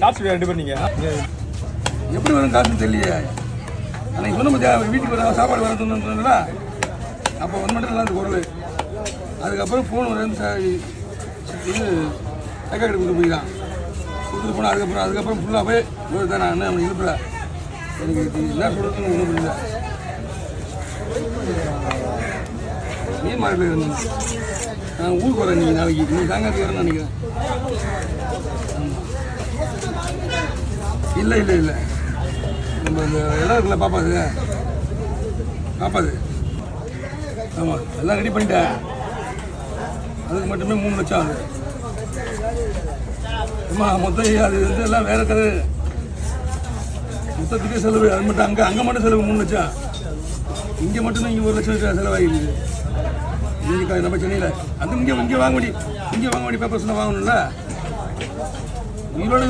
சாப்பிட்டு 2 பேர் நீங்கள் எப்படி வரும் காசுன்னு தெரியலையே. அன்னைக்கு சொன்ன மத்தியா வீட்டுக்கு வர சாப்பாடு வர சொன்னா அப்போ 1 மணி நேரம் அந்த பொருள். அதுக்கப்புறம் ஃபோன் வந்து இது அக்கா கிட்ட கொடுத்து போய்தான் கொடுத்துட்டு போனால் அதுக்கப்புறம் ஃபுல்லாக போய் ஒரு தான் நான் அவனை இருப்பேன். எனக்கு என்ன சொல்கிறதுன்னு ஒன்றும் புரியல. மீன் மார்க்கெட்டில் இருந்தேன். நான் ஊருக்கு வரேன் நீங்கள் நாளைக்கு இன்னைக்கு சாயங்காலத்துக்கு வரேன்னு நினைக்கிறேன். இல்லை இல்லை இல்லை நம்ம இந்த இடம் இருக்குல்ல பாப்பாது ஆமாம் எல்லாம் ரெடி பண்ணிட்டேன். அதுக்கு மட்டுமே 3 லட்சம் ஆகுது. மொத்தம் அது வந்து எல்லாம் வேற கதை. மொத்தத்துக்கே செலவு அது மட்டும் அங்கே மட்டும் செலவு 3 லட்சம். இங்கே மட்டும் இங்கே 1 லட்சம் செலவாகிடுது. இங்கே நம்ம சென்னையில் அது இங்கே வாங்க வேண்டிய பேப்பர்ஸ்லாம் வாங்கணும்ல. உங்களோட